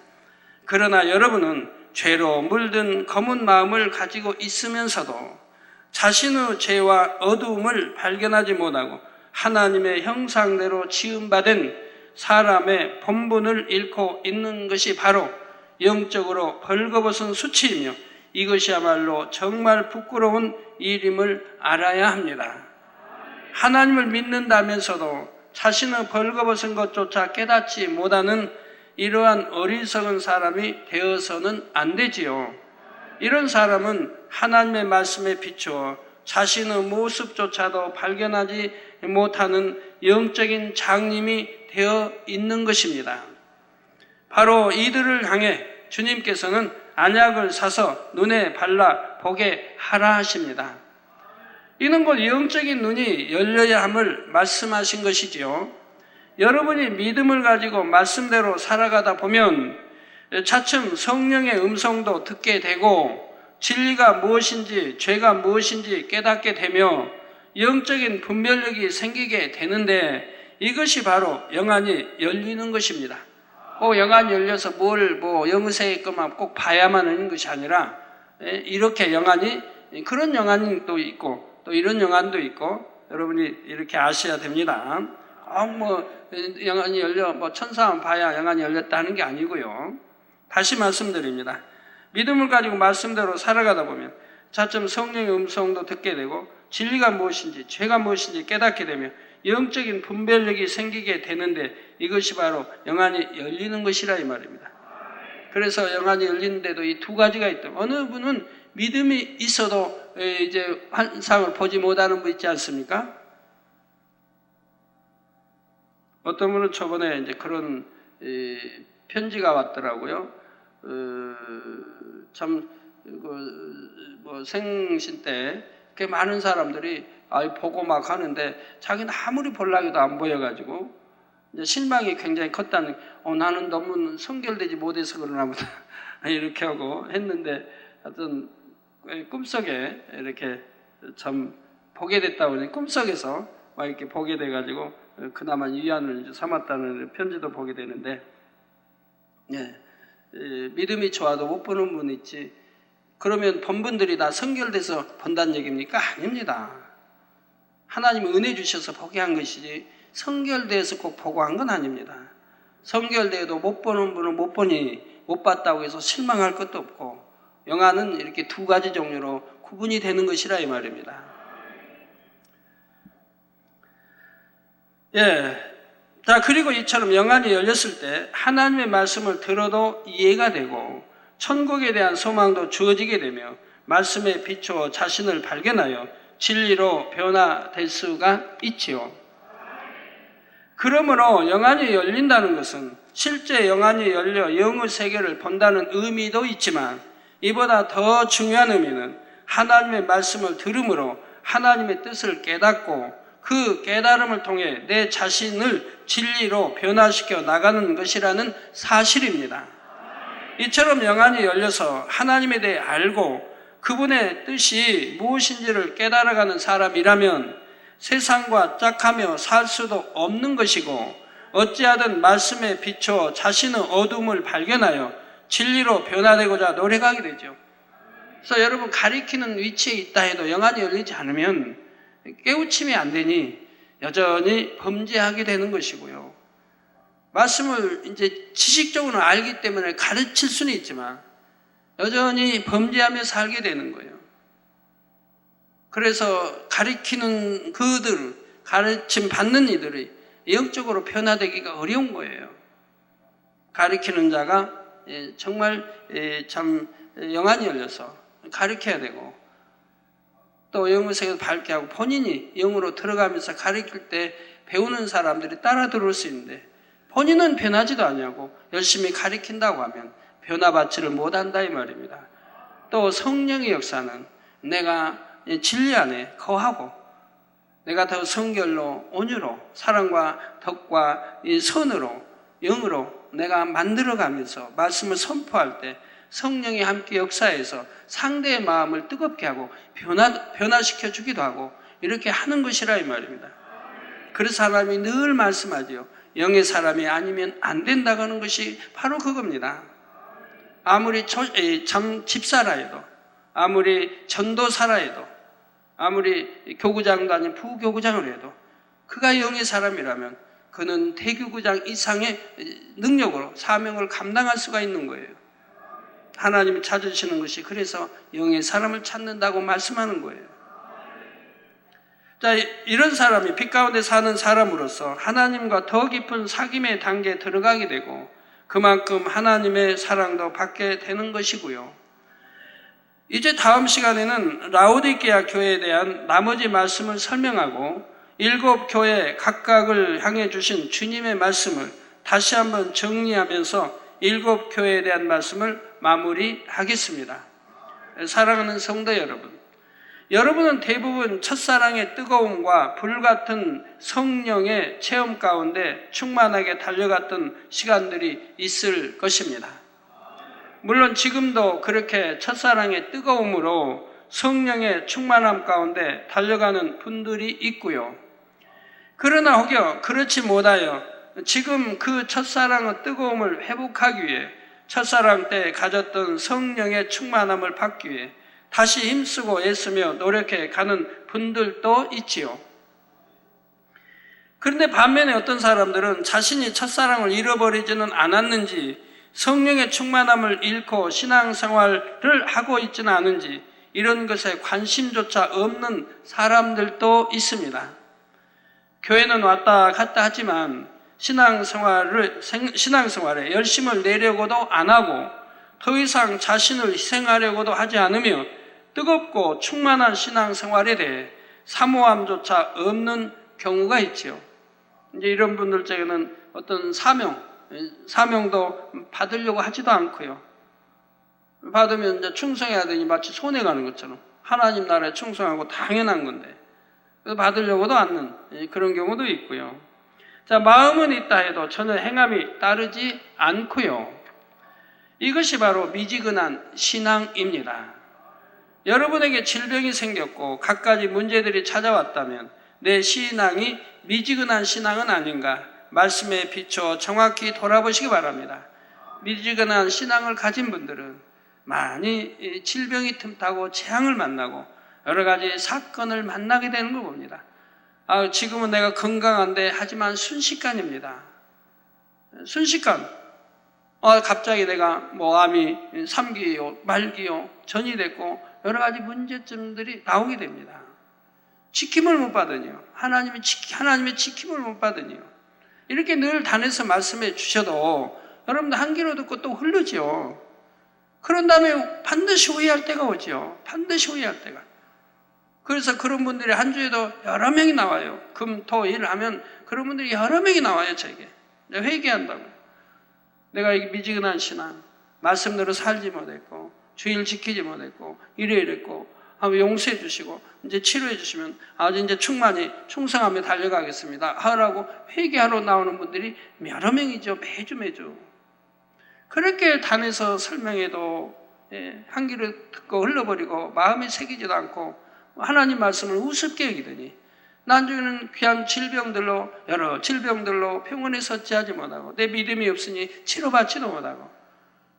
그러나 여러분은 죄로 물든 검은 마음을 가지고 있으면서도 자신의 죄와 어두움을 발견하지 못하고 하나님의 형상대로 지음받은 사람의 본분을 잃고 있는 것이 바로 영적으로 벌거벗은 수치이며 이것이야말로 정말 부끄러운 일임을 알아야 합니다. 하나님을 믿는다면서도 자신의 벌거벗은 것조차 깨닫지 못하는 이러한 어리석은 사람이 되어서는 안 되지요. 이런 사람은 하나님의 말씀에 비추어 자신의 모습조차도 발견하지 못하는 영적인 장님이 되어 있는 것입니다. 바로 이들을 향해 주님께서는 안약을 사서 눈에 발라 보게 하라 하십니다. 이는 곧 영적인 눈이 열려야 함을 말씀하신 것이지요. 여러분이 믿음을 가지고 말씀대로 살아가다 보면 차츰 성령의 음성도 듣게 되고 진리가 무엇인지 죄가 무엇인지 깨닫게 되며 영적인 분별력이 생기게 되는데 이것이 바로 영안이 열리는 것입니다. 꼭 영안이 열려서 영의색에 있거나 꼭 봐야만 하는 것이 아니라 이렇게 영안이 그런 영안도 있고 또 이런 영안도 있고 여러분이 이렇게 아셔야 됩니다. 영안이 열려 천사만 봐야 영안이 열렸다는 게 아니고요. 다시 말씀드립니다. 믿음을 가지고 말씀대로 살아가다 보면 차츰 성령의 음성도 듣게 되고 진리가 무엇인지 죄가 무엇인지 깨닫게 되며 영적인 분별력이 생기게 되는데 이것이 바로 영안이 열리는 것이라 이 말입니다. 그래서 영안이 열리는데도 이 두 가지가 있다. 어느 분은 믿음이 있어도 이제 환상을 보지 못하는 분 있지 않습니까? 어떤 분은 저번에 이제 그런 편지가 왔더라고요. 생신 때 꽤 많은 사람들이 보고 막 하는데 자기는 아무리 보려고 안 보여가지고 이제 실망이 굉장히 컸다는. 나는 너무 성결되지 못해서 그러나 보다 이렇게 하고 했는데 하여튼 꿈속에 이렇게 참 보게 됐다고 하니 꿈속에서 막 이렇게 보게 돼가지고 그나마 위안을 삼았다는 편지도 보게 되는데 믿음이 좋아도 못 보는 분 있지. 그러면 본 분들이 다 성결돼서 본다는 얘기입니까? 아닙니다. 하나님이 은혜 주셔서 보게 한 것이지 성결돼서 꼭 보고 한 건 아닙니다. 성결돼도 못 보는 분은 못 보니 못 봤다고 해서 실망할 것도 없고 영안은 이렇게 두 가지 종류로 구분이 되는 것이라 이 말입니다. 자, 그리고 이처럼 영안이 열렸을 때 하나님의 말씀을 들어도 이해가 되고 천국에 대한 소망도 주어지게 되며 말씀에 비추어 자신을 발견하여 진리로 변화될 수가 있지요. 그러므로 영안이 열린다는 것은 실제 영안이 열려 영의 세계를 본다는 의미도 있지만 이보다 더 중요한 의미는 하나님의 말씀을 들음으로 하나님의 뜻을 깨닫고 그 깨달음을 통해 내 자신을 진리로 변화시켜 나가는 것이라는 사실입니다. 이처럼 영안이 열려서 하나님에 대해 알고 그분의 뜻이 무엇인지를 깨달아가는 사람이라면 세상과 짝하며 살 수도 없는 것이고 어찌하든 말씀에 비춰 자신의 어둠을 발견하여 진리로 변화되고자 노력하게 되죠. 그래서 여러분 가리키는 위치에 있다 해도 영안이 열리지 않으면 깨우침이 안 되니 여전히 범죄하게 되는 것이고요. 말씀을 이제 지식적으로 알기 때문에 가르칠 수는 있지만 여전히 범죄하며 살게 되는 거예요. 그래서 가르치는 그들, 가르침 받는 이들이 영적으로 변화되기가 어려운 거예요. 가르치는 자가 정말 참 영안이 열려서 가르쳐야 되고 또 영의 세계를 밝게 하고 본인이 영으로 들어가면서 가르칠 때 배우는 사람들이 따라 들어올 수 있는데 본인은 변하지도 않냐고 열심히 가르친다고 하면 변화받지를 못한다 이 말입니다. 또 성령의 역사는 내가 진리 안에 거하고 내가 더 성결로 온유로 사랑과 덕과 선으로 영으로 내가 만들어가면서 말씀을 선포할 때 성령이 함께 역사해서 상대의 마음을 뜨겁게 하고 변화시켜 주기도 하고 이렇게 하는 것이라 이 말입니다. 그래서 하나님이 늘 말씀하지요. 영의 사람이 아니면 안 된다고 하는 것이 바로 그겁니다. 아무리 집사라 해도, 아무리 전도사라 해도, 아무리 교구장도 아닌 부교구장을 해도 그가 영의 사람이라면 그는 대교구장 이상의 능력으로 사명을 감당할 수가 있는 거예요. 하나님이 찾으시는 것이 그래서 영의 사람을 찾는다고 말씀하는 거예요. 자, 이런 사람이 빛 가운데 사는 사람으로서 하나님과 더 깊은 사귐의 단계에 들어가게 되고 그만큼 하나님의 사랑도 받게 되는 것이고요. 이제 다음 시간에는 라오디게아 교회에 대한 나머지 말씀을 설명하고 7 교회 각각을 향해 주신 주님의 말씀을 다시 한번 정리하면서 7 교회에 대한 말씀을 마무리하겠습니다. 사랑하는 성도 여러분, 여러분은 대부분 첫사랑의 뜨거움과 불같은 성령의 체험 가운데 충만하게 달려갔던 시간들이 있을 것입니다. 물론 지금도 그렇게 첫사랑의 뜨거움으로 성령의 충만함 가운데 달려가는 분들이 있고요. 그러나 혹여 그렇지 못하여 지금 그 첫사랑의 뜨거움을 회복하기 위해 첫사랑 때 가졌던 성령의 충만함을 받기 위해 다시 힘쓰고 애쓰며 노력해 가는 분들도 있지요. 그런데 반면에 어떤 사람들은 자신이 첫사랑을 잃어버리지는 않았는지, 성령의 충만함을 잃고 신앙생활을 하고 있지는 않은지 이런 것에 관심조차 없는 사람들도 있습니다. 교회는 왔다 갔다 하지만 신앙생활에 열심을 내려고도 안 하고 더 이상 자신을 희생하려고도 하지 않으며 뜨겁고 충만한 신앙생활에 대해 사모함조차 없는 경우가 있지요. 이제 이런 분들 중에는 어떤 사명도 받으려고 하지도 않고요. 받으면 이제 충성해야 되니 마치 손해 가는 것처럼 하나님 나라에 충성하고 당연한 건데 받으려고도 않는 그런 경우도 있고요. 자, 마음은 있다 해도 전혀 행함이 따르지 않고요. 이것이 바로 미지근한 신앙입니다. 여러분에게 질병이 생겼고 갖가지 문제들이 찾아왔다면 내 신앙이 미지근한 신앙은 아닌가 말씀에 비춰 정확히 돌아보시기 바랍니다. 미지근한 신앙을 가진 분들은 많이 질병이 틈타고 재앙을 만나고 여러 가지 사건을 만나게 되는 걸 봅니다. 지금은 내가 건강한데 하지만 순식간입니다. 순식간 갑자기 내가 암이 3기요 말기요 전이 됐고 여러 가지 문제점들이 나오게 됩니다. 지킴을 못 받으니요. 하나님의 지킴을 못 받으니요. 이렇게 늘 단에서 말씀해 주셔도 여러분들 한 귀로 듣고 또 흐르죠. 그런 다음에 반드시 후회할 때가 오죠. 반드시 후회할 때가. 그래서 그런 분들이 한 주에도 여러 명이 나와요. 금, 토, 일 하면 그런 분들이 여러 명이 나와요. 제게. 회개한다고. 내가 이 미지근한 신앙, 말씀대로 살지 못했고 주일 지키지 못했고 이랬고 하면 용서해 주시고 이제 치료해 주시면 아주 이제 충만히 충성하며 달려가겠습니다 하라고 회개하러 나오는 분들이 여러 명이죠. 매주 그렇게 단에서 설명해도 한 귀를 듣고 흘러버리고 마음에 새기지도 않고 하나님 말씀을 우습게 여기더니 나중에는 귀한 질병들로 여러 질병들로 병원에 서치하지 못하고 내 믿음이 없으니 치료받지도 못하고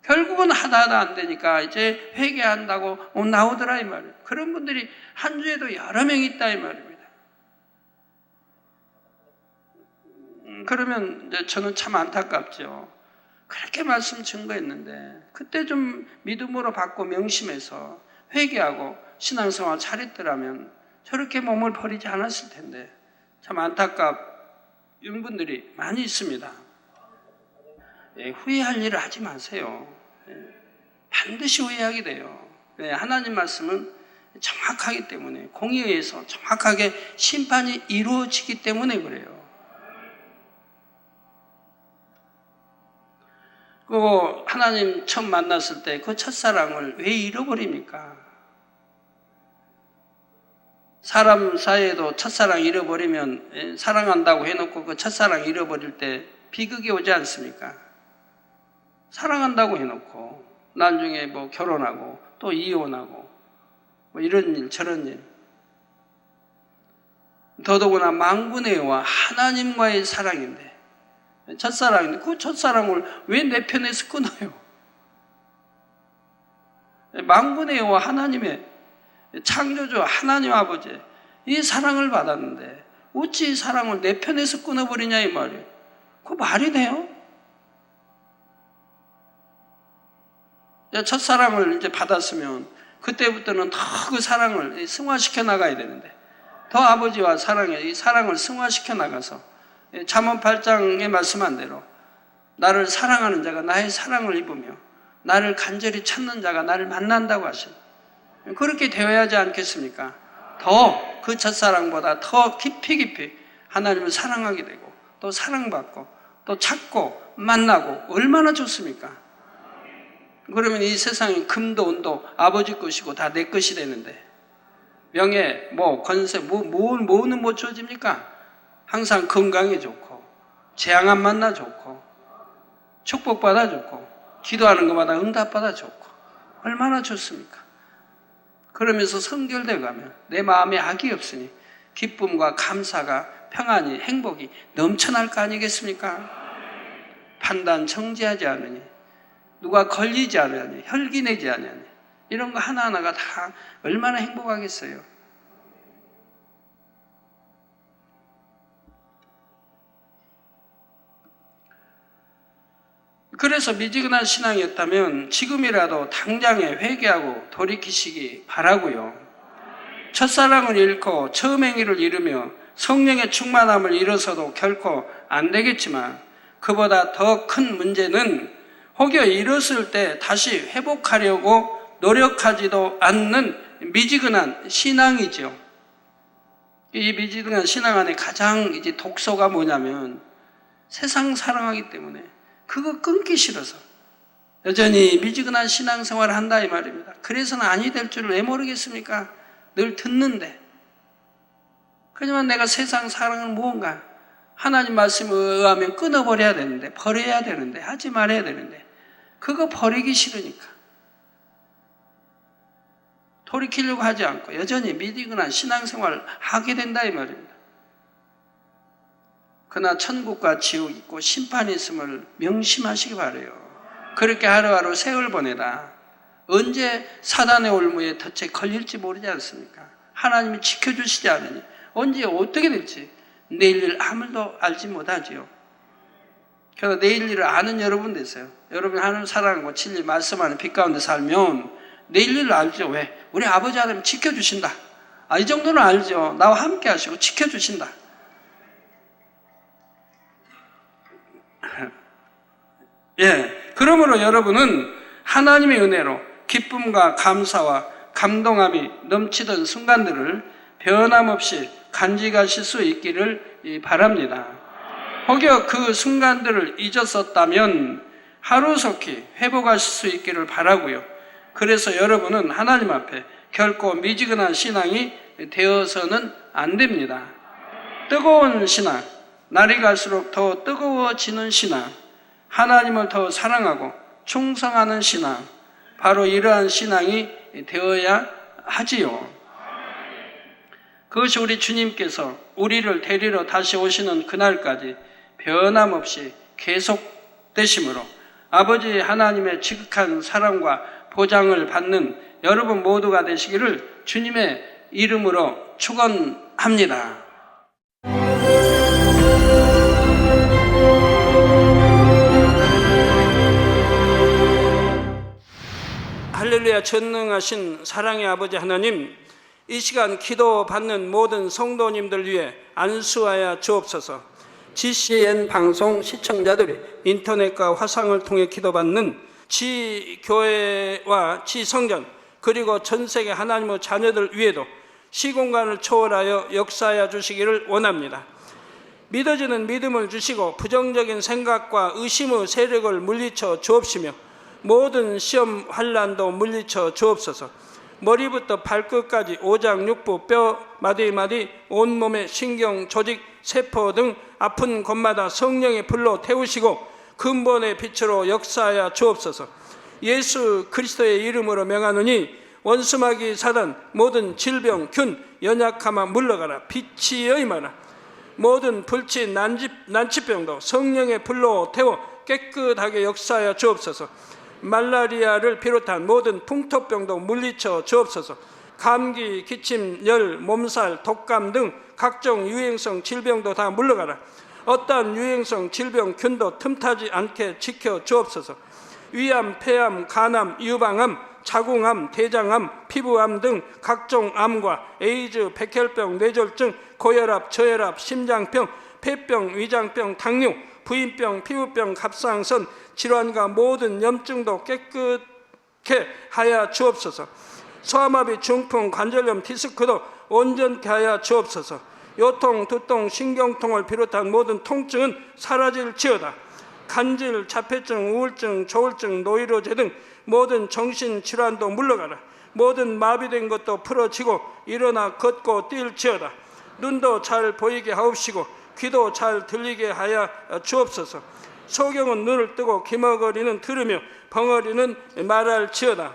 결국은 하다 안 되니까 이제 회개한다고 나오더라 이 말이에요. 그런 분들이 한 주에도 여러 명 있다 이 말입니다. 그러면 이제 저는 참 안타깝죠. 그렇게 말씀 증거했는데 그때 좀 믿음으로 받고 명심해서 회개하고 신앙생활 잘했더라면 저렇게 몸을 버리지 않았을 텐데 참 안타까운 분들이 많이 있습니다. 후회할 일을 하지 마세요. 반드시 후회하게 돼요. 하나님 말씀은 정확하기 때문에 공의에 의해서 정확하게 심판이 이루어지기 때문에 그래요. 그리고 하나님 처음 만났을 때 그 첫사랑을 왜 잃어버립니까? 사람 사이에도 첫사랑 잃어버리면 사랑한다고 해놓고 그 첫사랑 잃어버릴 때 비극이 오지 않습니까? 사랑한다고 해놓고 나중에 결혼하고 또 이혼하고 이런 일 저런 일 더더구나 만군의 여호와 하나님과의 사랑인데, 첫사랑인데 그 첫사랑을 왜 내 편에서 끊어요? 만군의 여호와 하나님의 창조주 하나님 아버지 이 사랑을 받았는데 어찌 이 사랑을 내 편에서 끊어버리냐 이 말이에요. 그 말이 돼요? 첫사랑을 이제 받았으면 그때부터는 더 그 사랑을 승화시켜 나가야 되는데, 더 아버지와 이 사랑을 승화시켜 나가서 잠언 8장에 말씀한 대로 나를 사랑하는 자가 나의 사랑을 입으며 나를 간절히 찾는 자가 나를 만난다고 하신, 그렇게 되어야 하지 않겠습니까? 더 그 첫사랑보다 더 깊이 하나님을 사랑하게 되고 또 사랑받고 또 찾고 만나고 얼마나 좋습니까? 그러면 이 세상의 금도 은도 아버지 것이고 다 내 것이 되는데, 명예, 권세, 뭐는 못 주어집니까? 항상 건강이 좋고 재앙 안 만나 좋고 축복받아 좋고 기도하는 것마다 응답받아 좋고 얼마나 좋습니까? 그러면서 성결되어 가면 내 마음에 악이 없으니 기쁨과 감사가 평안이 행복이 넘쳐날 거 아니겠습니까? 판단 정지하지 않으니 누가 걸리지 않으니 혈기내지 않으니 이런 거 하나하나가 다 얼마나 행복하겠어요. 그래서 미지근한 신앙이었다면 지금이라도 당장에 회개하고 돌이키시기 바라고요. 첫사랑을 잃고 처음 행위를 잃으며 성령의 충만함을 잃어서도 결코 안 되겠지만, 그보다 더 큰 문제는 혹여 잃었을 때 다시 회복하려고 노력하지도 않는 미지근한 신앙이죠. 이 미지근한 신앙 안에 가장 이제 독소가 뭐냐면 세상 사랑하기 때문에 그거 끊기 싫어서 여전히 미지근한 신앙생활을 한다 이 말입니다. 그래서는 아니 될 줄을 왜 모르겠습니까? 늘 듣는데. 하지만 내가 세상 사랑을 무언가 하나님 말씀에 의하면 끊어버려야 되는데, 버려야 되는데, 하지 말아야 되는데 그거 버리기 싫으니까 돌이키려고 하지 않고 여전히 미지근한 신앙생활을 하게 된다 이 말입니다. 그러나 천국과 지옥 있고 심판이 있음을 명심하시기 바라요. 그렇게 하루하루 세월 보내다 언제 사단의 올무에 덫에 걸릴지 모르지 않습니까? 하나님이 지켜주시지 않으니 언제 어떻게 될지 내일 일 아무도 알지 못하지요. 그래서 내일 일을 아는 여러분 되세요. 여러분이 하나님 사랑하고 진리 말씀하는 빛 가운데 살면 내일 일을 알죠. 왜? 우리 아버지 하나님 지켜주신다. 이 정도는 알죠. 나와 함께 하시고 지켜주신다. 그러므로 여러분은 하나님의 은혜로 기쁨과 감사와 감동함이 넘치던 순간들을 변함없이 간직하실 수 있기를 바랍니다. 혹여 그 순간들을 잊었었다면 하루속히 회복하실 수 있기를 바라고요. 그래서 여러분은 하나님 앞에 결코 미지근한 신앙이 되어서는 안 됩니다. 뜨거운 신앙, 날이 갈수록 더 뜨거워지는 신앙, 하나님을 더 사랑하고 충성하는 신앙, 바로 이러한 신앙이 되어야 하지요. 그것이 우리 주님께서 우리를 데리러 다시 오시는 그날까지 변함없이 계속되심으로 아버지 하나님의 지극한 사랑과 보장을 받는 여러분 모두가 되시기를 주님의 이름으로 축원합니다. 할렐루야. 전능하신 사랑의 아버지 하나님, 이 시간 기도 받는 모든 성도님들 위해 안수하여 주옵소서. GCN 방송 시청자들이 인터넷과 화상을 통해 기도받는 지교회와 지성전 그리고 전세계 하나님의 자녀들 위에도 시공간을 초월하여 역사하여 주시기를 원합니다. 믿어지는 믿음을 주시고 부정적인 생각과 의심의 세력을 물리쳐 주옵시며 모든 시험 환난도 물리쳐 주옵소서. 머리부터 발끝까지 오장육부 뼈 마디마디 온몸의 신경 조직 세포 등 아픈 곳마다 성령의 불로 태우시고 근본의 빛으로 역사하여 주옵소서. 예수 그리스도의 이름으로 명하노니 원수마귀 사단 모든 질병 균 연약함아 물러가라. 빛이 여임하라. 모든 불치 난치병도 성령의 불로 태워 깨끗하게 역사하여 주옵소서. 말라리아를 비롯한 모든 풍토병도 물리쳐 주옵소서. 감기, 기침, 열, 몸살, 독감 등 각종 유행성 질병도 다 물러가라. 어떠한 유행성 질병 균도 틈타지 않게 지켜 주옵소서. 위암, 폐암, 간암, 유방암, 자궁암, 대장암, 피부암 등 각종 암과 에이즈, 백혈병, 뇌졸중, 고혈압, 저혈압, 심장병, 폐병, 위장병, 당뇨, 부인병, 피부병, 갑상선 질환과 모든 염증도 깨끗게 하여 주옵소서. 소아마비, 중풍, 관절염, 디스크도 온전케 하여 주옵소서. 요통, 두통, 신경통을 비롯한 모든 통증은 사라질지어다. 간질, 자폐증, 우울증, 조울증, 노이로제 등 모든 정신질환도 물러가라. 모든 마비된 것도 풀어지고 일어나 걷고 뛸지어다. 눈도 잘 보이게 하옵시고 귀도 잘 들리게 하여 주옵소서. 소경은 눈을 뜨고 기머거리는 들으며 벙어리는 말할지어다.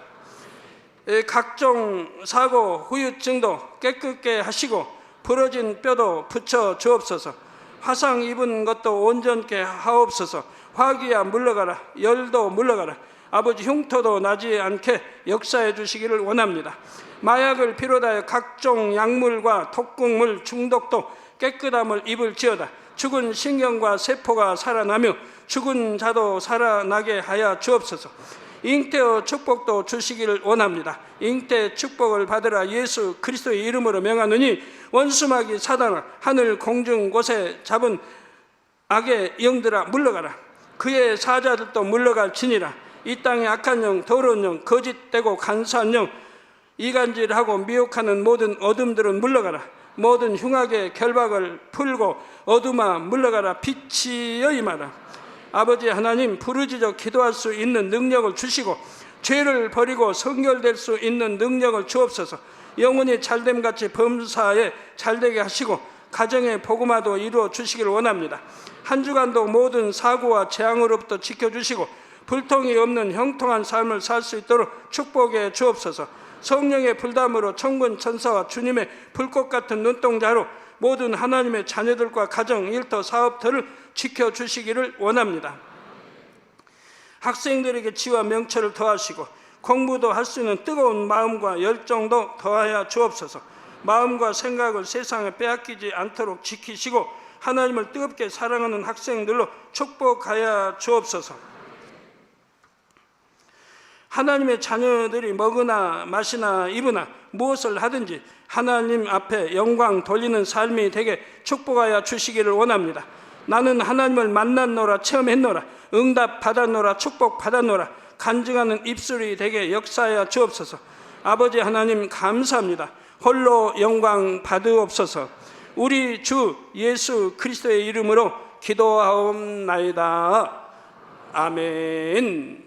각종 사고, 후유증도 깨끗게 하시고 부러진 뼈도 붙여 주옵소서. 화상 입은 것도 온전케 하옵소서. 화기야 물러가라. 열도 물러가라. 아버지 흉터도 나지 않게 역사해 주시기를 원합니다. 마약을 비롯하여 각종 약물과 독극물 중독도 깨끗함을 입을지어다. 죽은 신경과 세포가 살아나며 죽은 자도 살아나게 하여 주옵소서. 잉태의 축복도 주시기를 원합니다. 잉태 축복을 받으라. 예수 그리스도의 이름으로 명하노니 원수마귀 사단아 하늘 공중 곳에 잡은 악의 영들아 물러가라. 그의 사자들도 물러갈지니라. 이 땅의 악한 영, 더러운 영, 거짓되고 간사한 영, 이간질하고 미혹하는 모든 어둠들은 물러가라. 모든 흉악의 결박을 풀고 어둠아 물러가라. 빛이 여임하라. 아버지 하나님, 부르짖어 기도할 수 있는 능력을 주시고 죄를 버리고 성결될 수 있는 능력을 주옵소서. 영혼이 잘됨같이 범사에 잘되게 하시고 가정의 복음화도 이루어 주시기를 원합니다. 한 주간도 모든 사고와 재앙으로부터 지켜주시고 불통이 없는 형통한 삶을 살 수 있도록 축복해 주옵소서. 성령의 불담으로 천군 천사와 주님의 불꽃 같은 눈동자로 모든 하나님의 자녀들과 가정, 일터, 사업터를 지켜주시기를 원합니다. 학생들에게 지와 명철을 더하시고 공부도 할 수 있는 뜨거운 마음과 열정도 더하여 주옵소서. 마음과 생각을 세상에 빼앗기지 않도록 지키시고 하나님을 뜨겁게 사랑하는 학생들로 축복하여 주옵소서. 하나님의 자녀들이 먹으나 마시나 입으나 무엇을 하든지 하나님 앞에 영광 돌리는 삶이 되게 축복하여 주시기를 원합니다. 나는 하나님을 만났노라, 체험했노라, 응답 받았노라, 축복 받았노라, 간증하는 입술이 되게 역사하여 주옵소서. 아버지 하나님 감사합니다. 홀로 영광 받으옵소서. 우리 주 예수 그리스도의 이름으로 기도하옵나이다. 아멘.